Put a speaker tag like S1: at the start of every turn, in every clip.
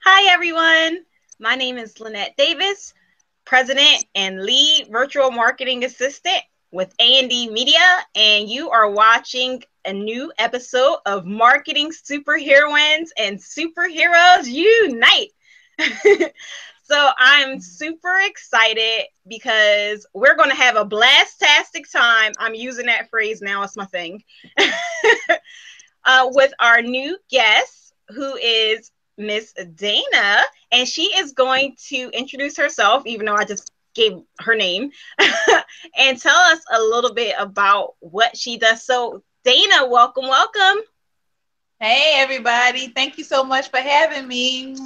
S1: Hi, everyone. My name is Lynette Davis, President and Lead Virtual Marketing Assistant with A&D Media, and you are watching a new episode of Marketing Superheroines and Superheroes Unite. So I'm super excited because we're going to have a blast-tastic time. I'm using that phrase now. It's my thing. With our new guest, who is Miss Dana, and she is going to introduce herself, even though I just gave her name, and tell us a little bit about what she does. So, Dana, welcome, welcome.
S2: Hey, everybody. Thank you so much for having me.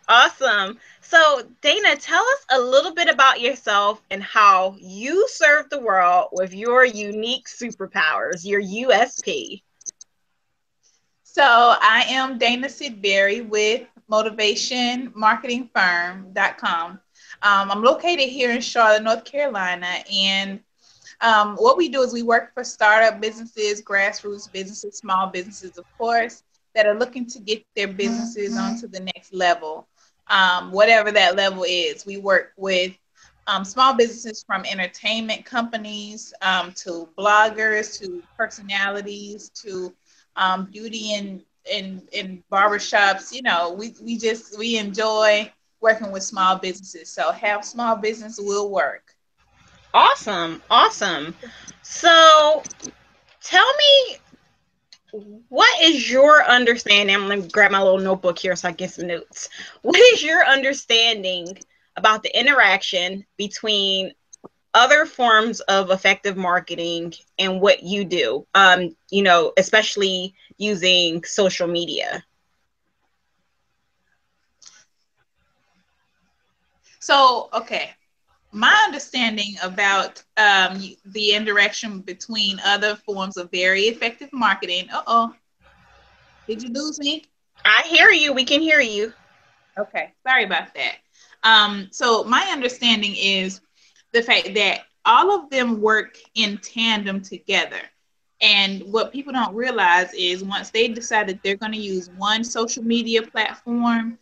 S1: Awesome. So, Dana, tell us a little bit about yourself and how you serve the world with your unique superpowers, your USP.
S2: So, I am Dana Sidberry with motivationmarketingfirm.com. I'm located here in Charlotte, North Carolina, and what we do is we work for startup businesses, grassroots businesses, small businesses, of course, that are looking to get their businesses onto the next level, whatever that level is. We work with small businesses from entertainment companies to bloggers to personalities to beauty and barbershops. You know, we enjoy working with small businesses. So have small business will work.
S1: Awesome. Awesome. So, tell me, what is your understanding? I'm going to grab my little notebook here so I get some notes. What is your understanding about the interaction between other forms of effective marketing and what you do? Especially using social media.
S2: So, okay, my understanding about the interaction between other forms of very effective marketing. Did you lose me?
S1: I hear you. We can hear you.
S2: Okay, sorry about that. So my understanding is the fact that all of them work in tandem together. And what people don't realize is once they decide that they're going to use one social media platform,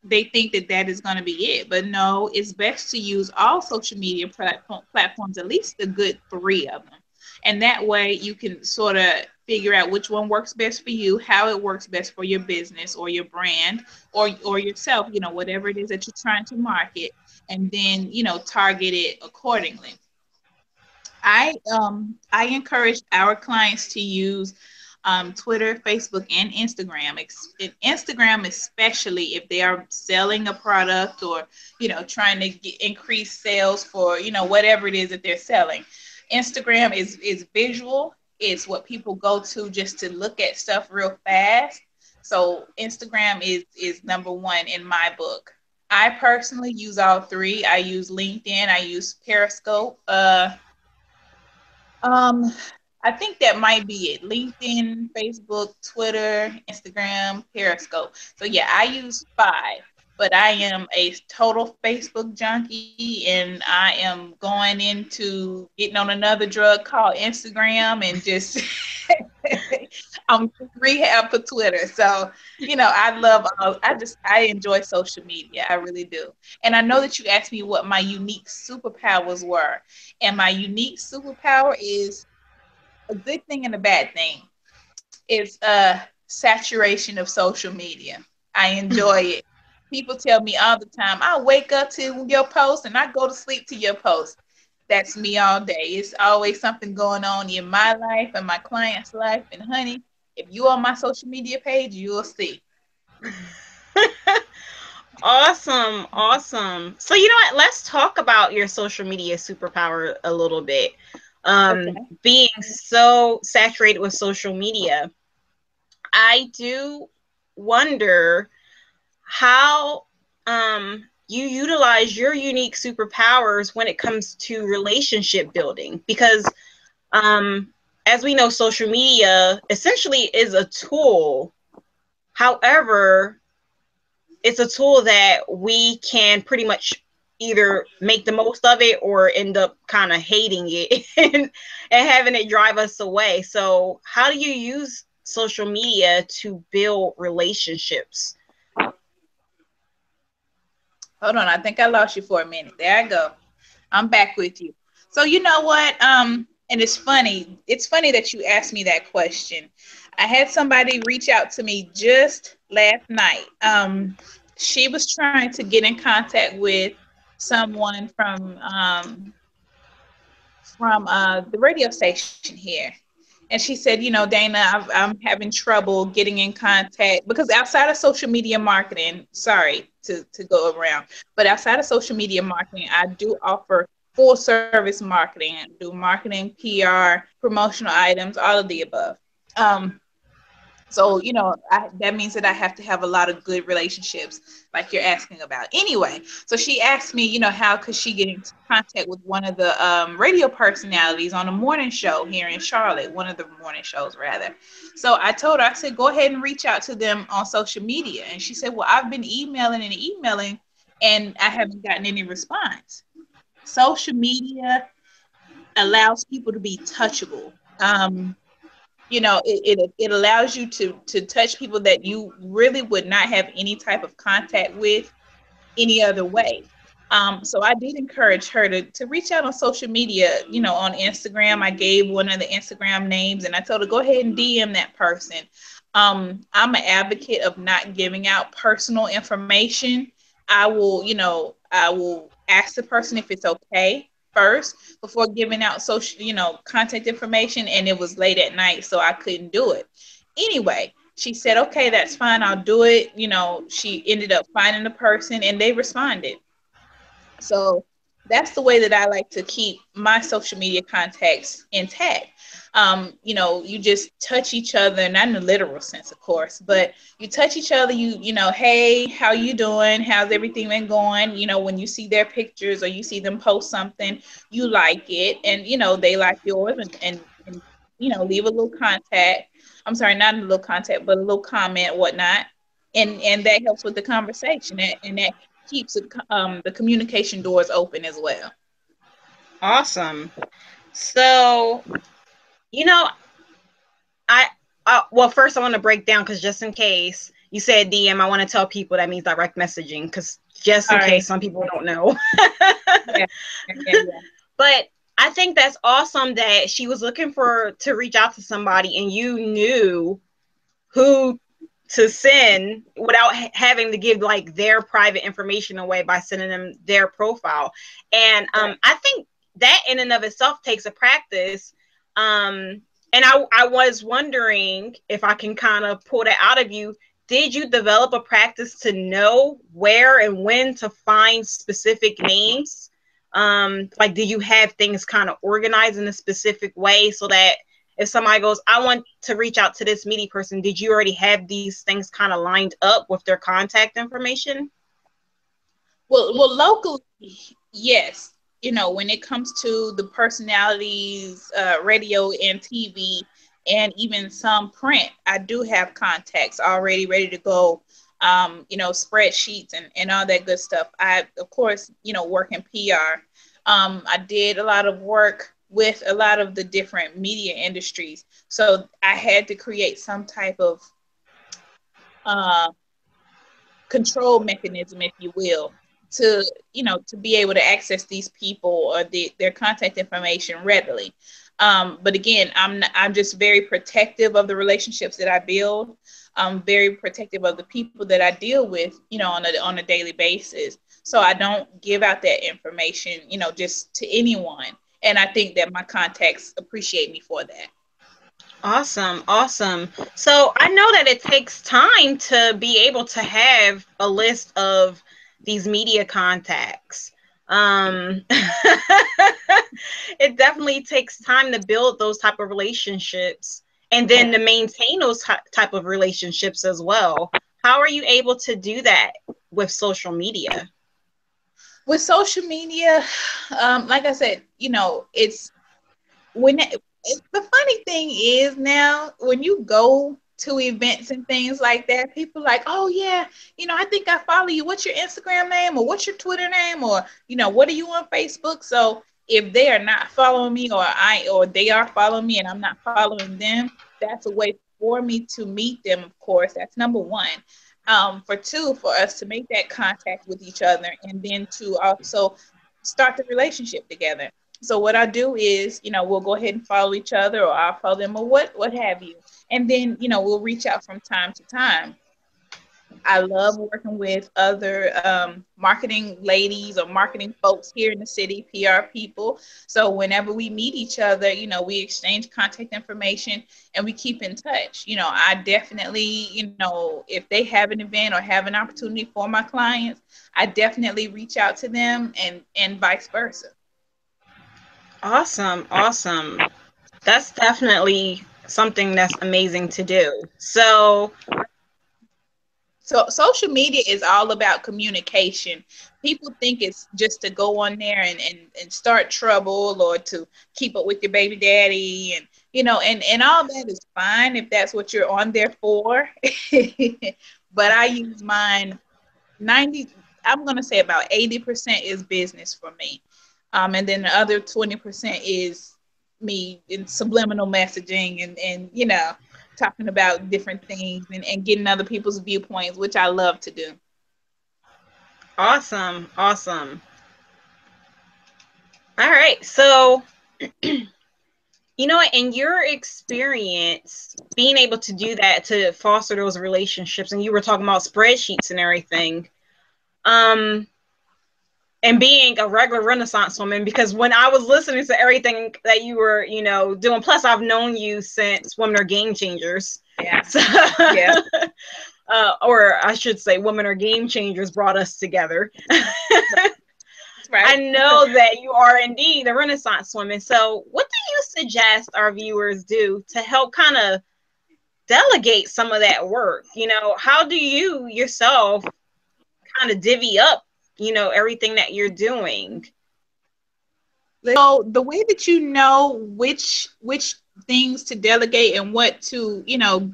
S2: they think that that is going to be it. But no, it's best to use all social media platforms, at least a good three of them. And that way you can sort of figure out which one works best for you, how it works best for your business or your brand or yourself, whatever it is that you're trying to market, and then, target it accordingly. I encourage our clients to use Twitter, Facebook, and Instagram. Instagram, especially if they are selling a product or trying to increase sales for whatever it is that they're selling. Instagram is visual. It's what people go to just to look at stuff real fast. So Instagram is number one in my book. I personally use all three. I use LinkedIn. I use Periscope. Um, I think that might be it. LinkedIn, Facebook, Twitter, Instagram, Periscope. So yeah, I use five, but I am a total Facebook junkie and I am going into getting on another drug called Instagram and just I'm rehab for Twitter. So, I enjoy social media. I really do. And I know that you asked me what my unique superpowers were. And my unique superpower is a good thing and a bad thing. It's a saturation of social media. I enjoy it. People tell me all the time, I wake up to your post and I go to sleep to your post. That's me all day. It's always something going on in my life and my client's life. And honey, if you on my social media page, you'll see.
S1: Awesome. Awesome. So, you know what? Let's talk about your social media superpower a little bit.
S2: Okay.
S1: Being so saturated with social media, I do wonder how you utilize your unique superpowers when it comes to relationship building, because as we know, social media essentially is a tool. However, it's a tool that we can pretty much either make the most of it or end up kind of hating it and having it drive us away. So how do you use social media to build relationships?
S2: Hold on, I think I lost you for a minute. There I go. I'm back with you. So you know what? And it's funny. It's funny that you asked me that question. I had somebody reach out to me just last night. She was trying to get in contact with someone from the radio station here. And she said, you know, Dana, I'm having trouble getting in contact because outside of social media marketing, sorry to go around, but outside of social media marketing, I do offer full service marketing, I do marketing, PR, promotional items, all of the above. Um, so, you know, that means that I have to have a lot of good relationships, like you're asking about. Anyway, so she asked me, you know, how could she get in contact with one of the radio personalities on a morning show here in Charlotte, one of the morning shows, rather. So I told her, I said, go ahead and reach out to them on social media. And she said, well, I've been emailing, and I haven't gotten any response. Social media allows people to be touchable. You know, it allows you to touch people that you really would not have any type of contact with any other way. So I did encourage her to reach out on social media, you know, on Instagram. I gave one of the Instagram names and I told her, go ahead and DM that person. I'm an advocate of not giving out personal information. I will ask the person if it's okay first before giving out social, you know, contact information. And it was late at night, so I couldn't do it. Anyway, she said, okay, that's fine. I'll do it. You know, she ended up finding the person and they responded. So that's the way that I like to keep my social media contacts intact. You know, you just touch each other, not in the literal sense, of course, but you touch each other. You know, hey, how you doing? How's everything been going? You know, when you see their pictures or you see them post something, you like it, and you know they like yours, and you know, leave a little contact. I'm sorry, not a little contact, but a little comment, whatnot, and that helps with the conversation, and that keeps the communication doors open as well.
S1: Awesome. So, you know, well, first I want to break down because just in case you said DM, I want to tell people that means direct messaging because just in case some people don't know. Yeah. But I think that's awesome that she was looking to reach out to somebody and you knew who to send without having to give like their private information away by sending them their profile. And I think that in and of itself takes a practice. And I was wondering if I can kind of pull that out of you. Did you develop a practice to know where and when to find specific names? Like, do you have things kind of organized in a specific way so that if somebody goes, I want to reach out to this media person, did you already have these things kind of lined up with their contact information?
S2: Well, locally, yes. You know, when it comes to the personalities, radio and TV, and even some print, I do have contacts already ready to go. You know, spreadsheets and all that good stuff. I, of course, you know, work in PR. I did a lot of work with a lot of the different media industries. So I had to create some type of control mechanism, if you will, to, you know, to be able to access these people or their contact information readily. But again, I'm just very protective of the relationships that I build. I'm very protective of the people that I deal with, you know, on a daily basis. So I don't give out that information, you know, just to anyone. And I think that my contacts appreciate me for that.
S1: Awesome. Awesome. So I know that it takes time to be able to have a list of these media contacts. It definitely takes time to build those type of relationships and then to maintain those type of relationships as well. How are you able to do that with social media?
S2: With social media, like I said, you know, it's when the funny thing is now when you go to events and things like that, people are like, oh yeah, you know, I think I follow you. What's your Instagram name, or what's your Twitter name, or you know, what are you on Facebook? So if they are not following me, or they are following me and I'm not following them, that's a way for me to meet them, of course, that's number one. For two, for us to make that contact with each other, and then to also start the relationship together. So what I do is, we'll go ahead and follow each other, or I'll follow them, or what have you. And then, we'll reach out from time to time. I love working with other marketing ladies or marketing folks here in the city, PR people. So whenever we meet each other, we exchange contact information and we keep in touch. I definitely, if they have an event or have an opportunity for my clients, I definitely reach out to them, and vice versa.
S1: Awesome. Awesome. That's definitely something that's amazing to do.
S2: So social media is all about communication. People think it's just to go on there and start trouble, or to keep up with your baby daddy, and all that is fine if that's what you're on there for. But I use mine 90, I'm gonna say about 80% is business for me. And then the other 20% is me in subliminal messaging, and talking about different things, and getting other people's viewpoints, which I love to do.
S1: awesome. Awesome. All right. So, in your experience, being able to do that to foster those relationships, and you were talking about spreadsheets and everything, and being a regular Renaissance woman, because when I was listening to everything that you were, doing, plus I've known you since Women Are Game Changers.
S2: Yeah.
S1: So,
S2: Yeah.
S1: or I should say, Women Are Game Changers brought us together.
S2: Right.
S1: I know that you are indeed a Renaissance woman. So, what do you suggest our viewers do to help kind of delegate some of that work? How do you yourself kind of divvy up, everything that you're doing?
S2: So the way that you know which things to delegate and what to,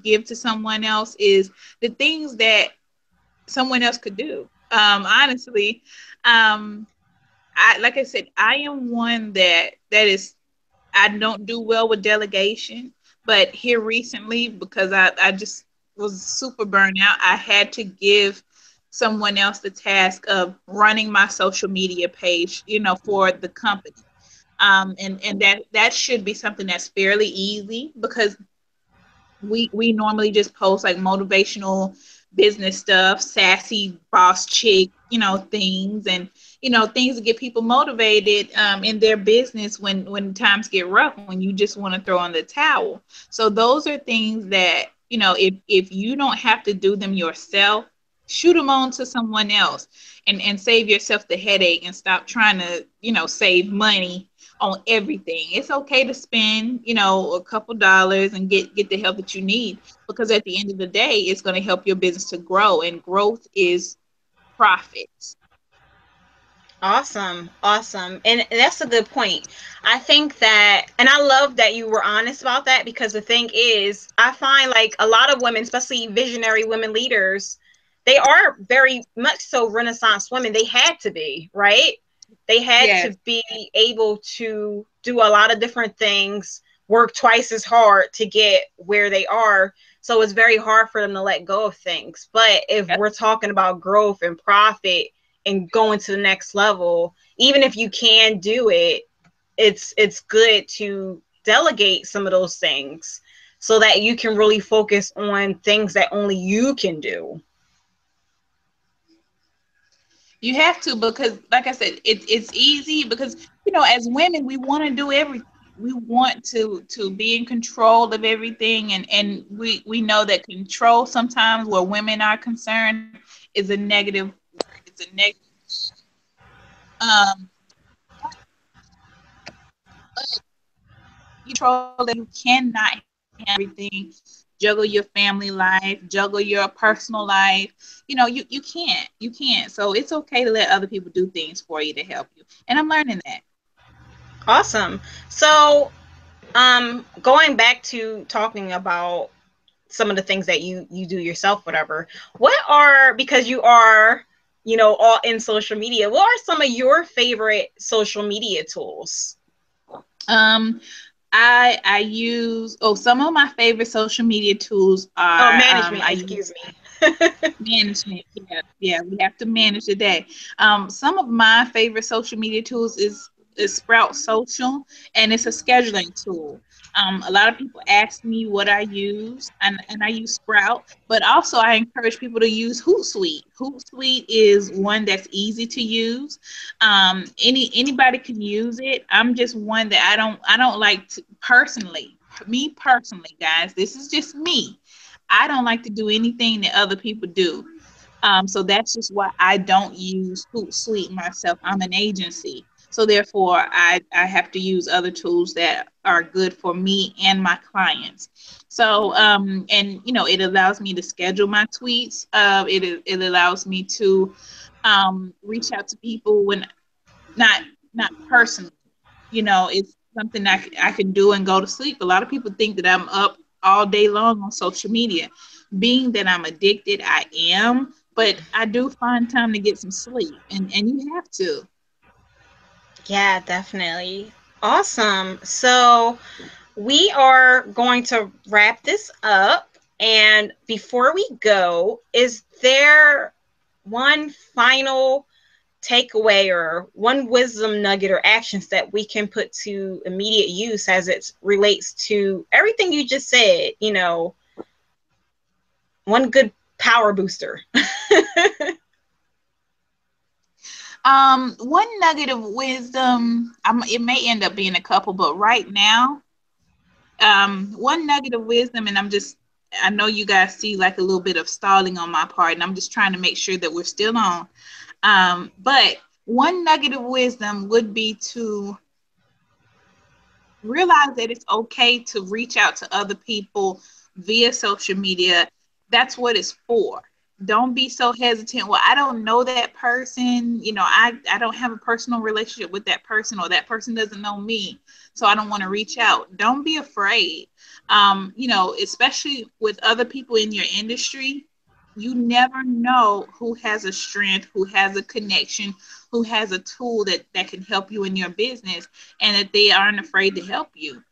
S2: give to someone else is the things that someone else could do. Honestly, like I said, I am one that is, I don't do well with delegation, but here recently, because I just was super burnt out, I had to give someone else the task of running my social media page, for the company. And that should be something that's fairly easy, because we normally just post like motivational business stuff, sassy boss chick, things, and things to get people motivated in their business when times get rough, when you just want to throw in the towel. So those are things that, if you don't have to do them yourself, shoot them on to someone else, and save yourself the headache, and stop trying to save money on everything. It's okay to spend, a couple dollars and get the help that you need, because at the end of the day, it's going to help your business to grow, and growth is profits.
S1: Awesome. Awesome. And that's a good point. I think that, and I love that you were honest about that, because the thing is, I find like a lot of women, especially visionary women leaders, they are very much so Renaissance women. They had to be, right? They had
S2: Yes.
S1: to be able to do a lot of different things, work twice as hard to get where they are. So it's very hard for them to let go of things. But if
S2: Yep.
S1: we're talking about growth and profit and going to the next level, even if you can do it, it's good to delegate some of those things so that you can really focus on things that only you can do.
S2: You have to, because like I said, it's easy, because as women, we want to do everything. We want to be in control of everything, and we know that control, sometimes where women are concerned, is a negative word. It's a negative. Um, but you control that, you cannot handle everything. Juggle your family life, juggle your personal life. You can't. You can't. So it's okay to let other people do things for you to help you. And I'm learning that.
S1: Awesome. So, going back to talking about some of the things that you do yourself, whatever, what are, because you are, all in social media, what are some of your favorite social media tools?
S2: Um, I use some of my favorite social media tools
S1: Oh,
S2: are
S1: management,
S2: I use
S1: excuse me.
S2: management. Yeah, we have to manage the day. Some of my favorite social media tools is Sprout Social, and it's a scheduling tool. A lot of people ask me what I use, and I use Sprout, but also I encourage people to use Hootsuite. Hootsuite is one that's easy to use. Anybody can use it. I'm just one that I don't like to personally. Me personally, guys, this is just me. I don't like to do anything that other people do. So that's just why I don't use Hootsuite myself. I'm an agency. So therefore, I have to use other tools that are good for me and my clients. So, and it allows me to schedule my tweets. It allows me to reach out to people when not not personally. It's something I can do and go to sleep. A lot of people think that I'm up all day long on social media. Being that I'm addicted, I am, but I do find time to get some sleep, and you have to.
S1: Yeah, definitely. Awesome. So we are going to wrap this up. And before we go, is there one final takeaway or one wisdom nugget or actions that we can put to immediate use as it relates to everything you just said? One good power booster.
S2: One nugget of wisdom, it may end up being a couple, but right now, one nugget of wisdom, and I know you guys see like a little bit of stalling on my part, and I'm just trying to make sure that we're still on. But one nugget of wisdom would be to realize that it's okay to reach out to other people via social media. That's what it's for. Don't be so hesitant. Well, I don't know that person. I don't have a personal relationship with that person, or that person doesn't know me. So I don't want to reach out. Don't be afraid. Especially with other people in your industry, you never know who has a strength, who has a connection, who has a tool that can help you in your business, and that they aren't afraid to help you.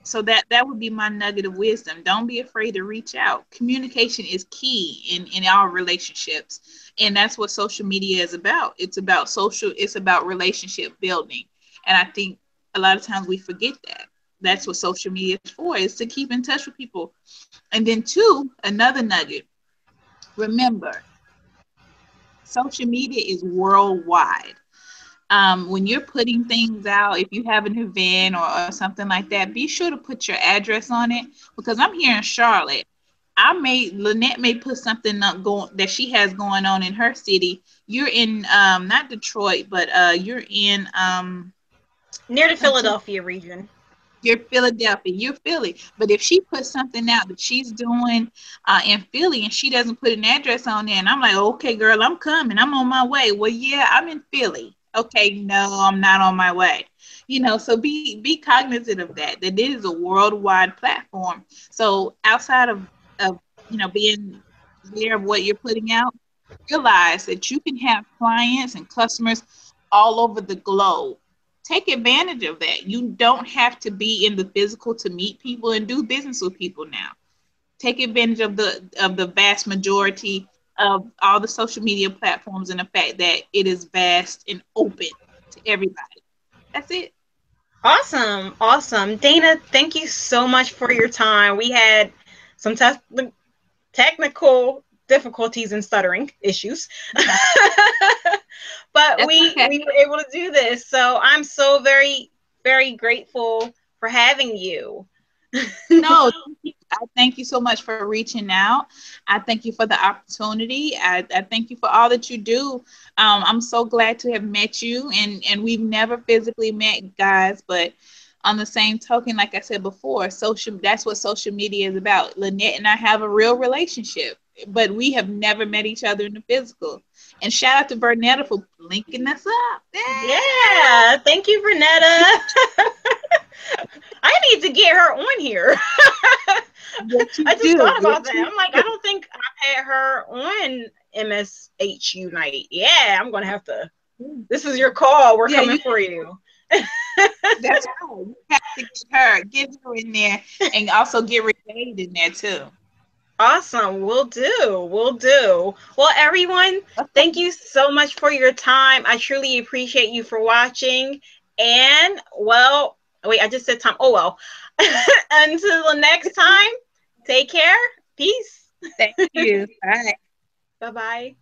S2: So that would be my nugget of wisdom. Don't be afraid to reach out. Communication is key in our relationships, and that's what social media is about. It's about relationship building, and I think a lot of times we forget that. That's what social media is for, is to keep in touch with people. And then two, another nugget, remember, social media is worldwide. When you're putting things out, if you have an event or something like that, be sure to put your address on it, because I'm here in Charlotte. Lynette may put something up going that she has going on in her city. You're in not Detroit, but you're in
S1: Near the Philadelphia region.
S2: you're Philadelphia, you're Philly. But if she puts something out that she's doing in Philly and she doesn't put an address on there, and I'm like, okay, girl, I'm coming, I'm on my way. Well, yeah, I'm in Philly. Okay, no, I'm not on my way. So be cognizant of that it is a worldwide platform. So outside of being aware of what you're putting out, realize that you can have clients and customers all over the globe. Take advantage of that. You don't have to be in the physical to meet people and do business with people now. Take advantage of the vast majority of all the social media platforms, and the fact that it is vast and open to everybody. That's it.
S1: Awesome. Awesome. Dana, thank you so much for your time. We had some technical difficulties and stuttering issues. But
S2: That's okay.
S1: we were able to do this. So I'm so very, very grateful for having you.
S2: No, I thank you so much for reaching out. I thank you for the opportunity. I thank you for all that you do. I'm so glad to have met you, and we've never physically met, guys, but on the same token, like I said before, that's what social media is about. Lynette and I have a real relationship, but we have never met each other in the physical. And shout out to Bernetta for linking us up.
S1: Yeah. Thank you, Renetta. I need to get her on here. I just thought about that. I'm like, I don't think I've had her on MSH Unite. Yeah, I'm going to have to. This is your call. We're coming for you.
S2: That's right. You have to get her in there, and also get Renee in there too.
S1: Awesome. We'll do. We'll do. Well, everyone, thank you so much for your time. I truly appreciate you for watching. And, well, wait, I just said time. Oh, well. Until the next time, take care. Peace.
S2: Thank you. Bye.
S1: Bye-bye.